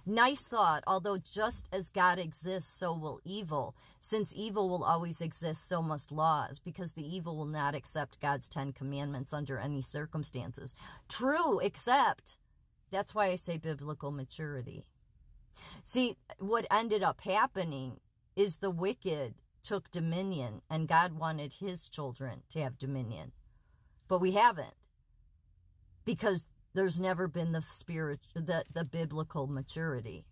Nice thought. Although just as God exists, so will evil. Since evil will always exist, so must laws, because the evil will not accept God's 10 commandments under any circumstances. True, except that's why I say biblical maturity. See, what ended up happening is the wicked took dominion, and God wanted his children to have dominion. But we haven't, because there's never been the biblical maturity.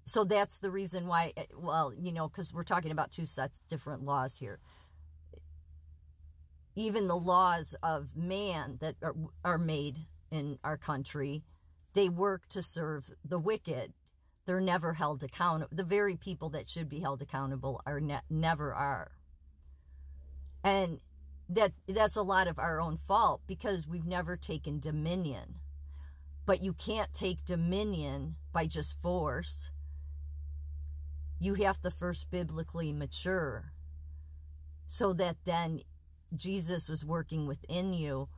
So that's the reason why, well, you know, because we're talking about two sets, different laws here. Even the laws of man that are made in our country, they work to serve the wicked. They're never held accountable. The very people that should be held accountable are never are. And that's a lot of our own fault, because we've never taken dominion. But you can't take dominion by just force. You have to first biblically mature, so that then Jesus was working within you.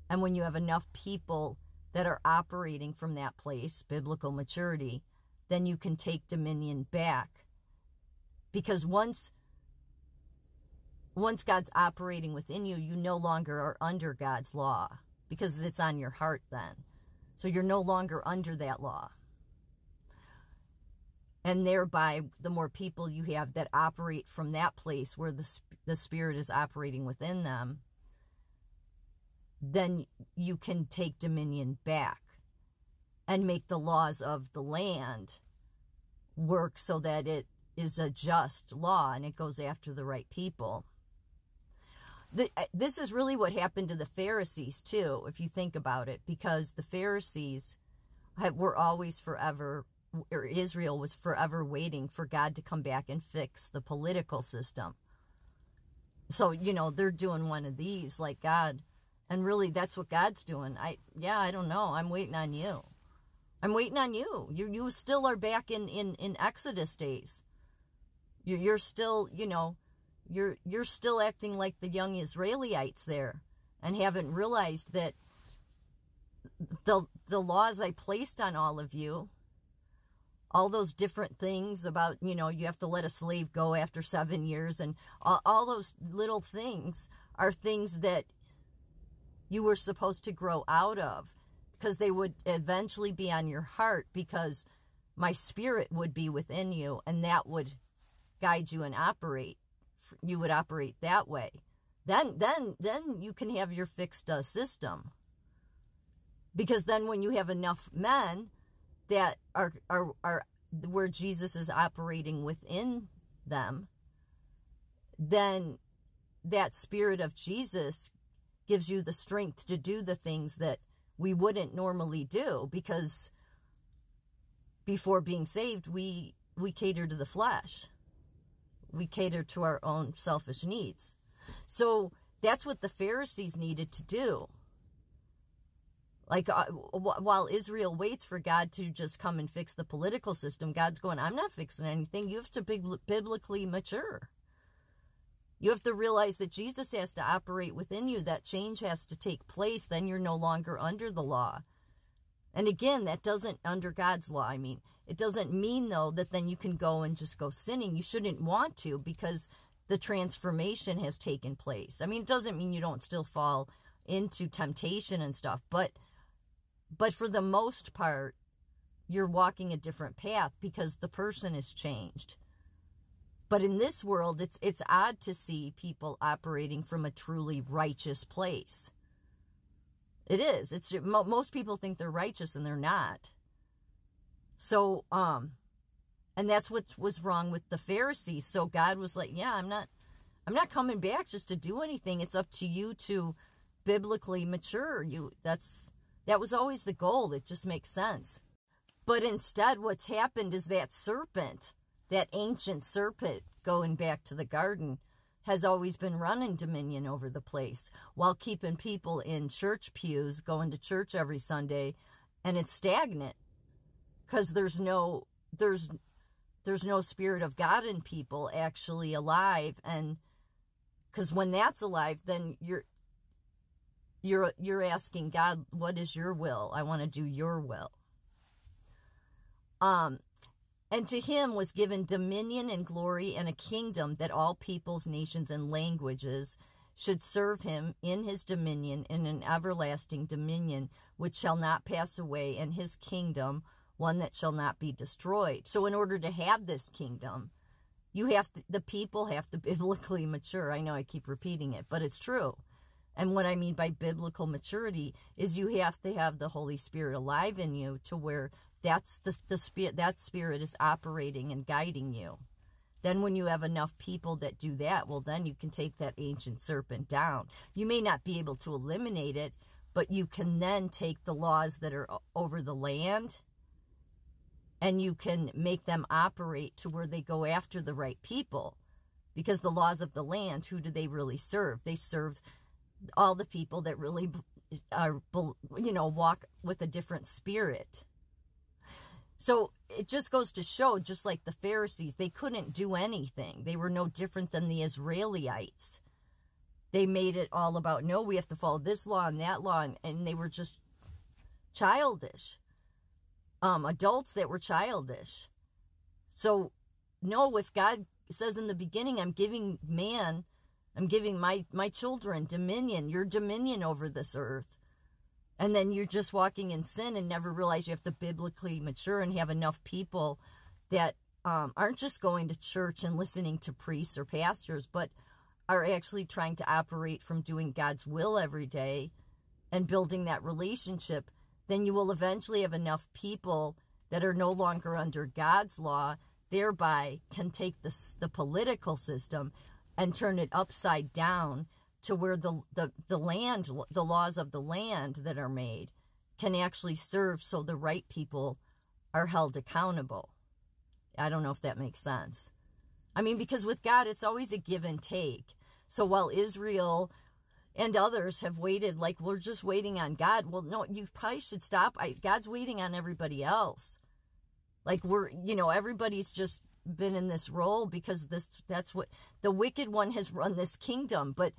And when you have enough people that are operating from that place, biblical maturity, then you can take dominion back. Because once God's operating within you, you no longer are under God's law, because it's on your heart then. So you're no longer under that law. And thereby, the more people you have that operate from that place where the Spirit is operating within them, then you can take dominion back and make the laws of the land work so that it is a just law and it goes after the right people. This is really what happened to the Pharisees too, if you think about it, because the Pharisees were always forever, or Israel was forever waiting for God to come back and fix the political system. So, you know, they're doing one of these like God, and really that's what God's doing. I don't know. I'm waiting on you. I'm waiting on you. You still are back in Exodus days. You're still, you know, you're still acting like the young Israelites there, and haven't realized that the laws I placed on all of you, all those different things about, you know, you have to let a slave go after 7 years, and all those little things are things that you were supposed to grow out of, because they would eventually be on your heart, because my Spirit would be within you, and that would guide you and operate. You would operate that way. Then you can have your fixed system. Because then when you have enough men that are where Jesus is operating within them, then that Spirit of Jesus gives you the strength to do the things that we wouldn't normally do, because before being saved, we cater to the flesh. We cater to our own selfish needs. So that's what the Pharisees needed to do. Like, while Israel waits for God to just come and fix the political system, God's going, I'm not fixing anything. You have to biblically mature. You have to realize that Jesus has to operate within you. That change has to take place. Then you're no longer under the law. And again, that doesn't, under God's law, I mean, it doesn't mean, though, that then you can go and just go sinning. You shouldn't want to, because the transformation has taken place. I mean, it doesn't mean you don't still fall into temptation and stuff, but for the most part, you're walking a different path because the person is changed. But in this world, it's odd to see people operating from a truly righteous place. It is. Most people think they're righteous and they're not. So, and that's what was wrong with the Pharisees. So God was like, yeah, I'm not coming back just to do anything. It's up to you to biblically mature. That was always the goal. It just makes sense. But instead, what's happened is that serpent, that ancient serpent going back to the garden, has always been running dominion over the place, while keeping people in church pews, going to church every Sunday, and it's stagnant, because there's no Spirit of God in people actually alive. And because when that's alive, then you're asking God, what is your will? I want to do your will. And to him was given dominion and glory and a kingdom that all peoples, nations, and languages should serve him in his dominion, in an everlasting dominion which shall not pass away, and his kingdom one that shall not be destroyed. So in order to have this kingdom, the people have to biblically mature. I know I keep repeating it, but it's true. And what I mean by biblical maturity is you have to have the Holy Spirit alive in you to where that's the spirit, that spirit is operating and guiding you. Then when you have enough people that do that, well, then you can take that ancient serpent down. You may not be able to eliminate it, but you can then take the laws that are over the land and you can make them operate to where they go after the right people. Because the laws of the land, who do they really serve? They serve all the people that really are, walk with a different spirit. So it just goes to show, just like the Pharisees, they couldn't do anything. They were no different than the Israelites. They made it all about, no, we have to follow this law and that law, and they were just childish. Adults that were childish. So, no, if God says in the beginning, I'm giving my children dominion, your dominion over this earth. And then you're just walking in sin and never realize you have to biblically mature and have enough people that aren't just going to church and listening to priests or pastors, but are actually trying to operate from doing God's will every day and building that relationship. Then you will eventually have enough people that are no longer under God's law, thereby can take the political system and turn it upside down to where the land, the laws of the land that are made can actually serve so the right people are held accountable. I don't know if that makes sense. I mean, because with God, it's always a give and take. So while Israel and others have waited, like, we're just waiting on God. Well, no, you probably should stop. God's waiting on everybody else. Like, everybody's just been in this role because that's what the wicked one has run this kingdom, but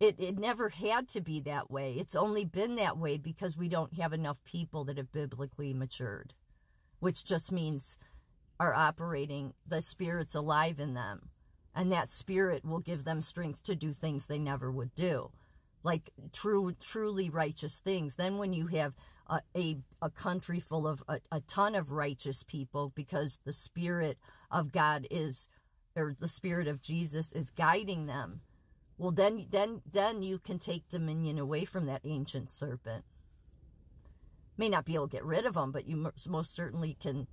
it never had to be that way. It's only been that way because we don't have enough people that have biblically matured, which just means are operating, the Spirit's alive in them, and that Spirit will give them strength to do things they never would do, like truly righteous things. Then when you have a country full of a ton of righteous people, because the Spirit of God or the Spirit of Jesus is guiding them, well, then you can take dominion away from that ancient serpent. May not be able to get rid of him, but you most certainly can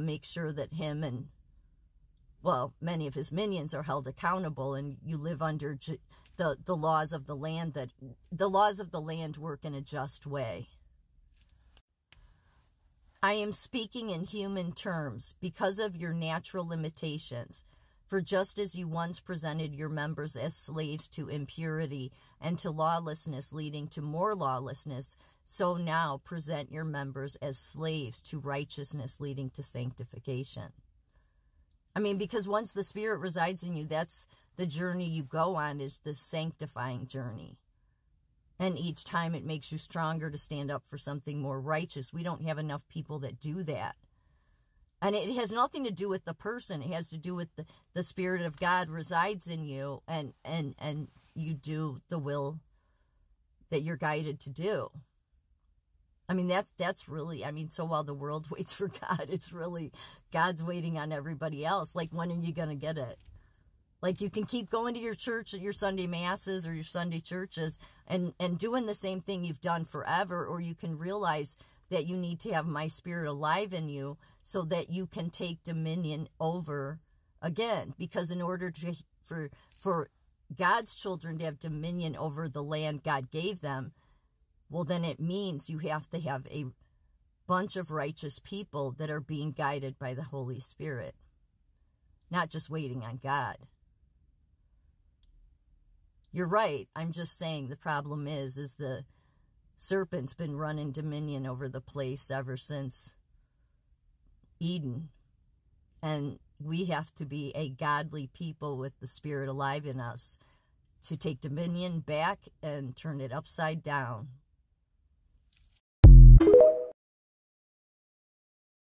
make sure that him and, well, many of his minions are held accountable, and you live under the laws of the land. That the laws of the land work in a just way. I am speaking in human terms because of your natural limitations. For just as you once presented your members as slaves to impurity and to lawlessness leading to more lawlessness, so now present your members as slaves to righteousness leading to sanctification. I mean, because once the Spirit resides in you, that's the journey you go on, is the sanctifying journey. And each time it makes you stronger to stand up for something more righteous. We don't have enough people that do that. And it has nothing to do with the person. It has to do with the Spirit of God resides in you, and you do the will that you're guided to do. I mean, that's really, I mean, so while the world waits for God, it's really God's waiting on everybody else. Like, when are you going to get it? Like, you can keep going to your church, your Sunday masses or your Sunday churches and doing the same thing you've done forever, or you can realize that you need to have my Spirit alive in you so that you can take dominion over again. Because in order for God's children to have dominion over the land God gave them, well, then it means you have to have a bunch of righteous people that are being guided by the Holy Spirit, not just waiting on God. You're right. I'm just saying the problem is the serpent's been running dominion over the place ever since Eden. And we have to be a godly people with the Spirit alive in us to take dominion back and turn it upside down.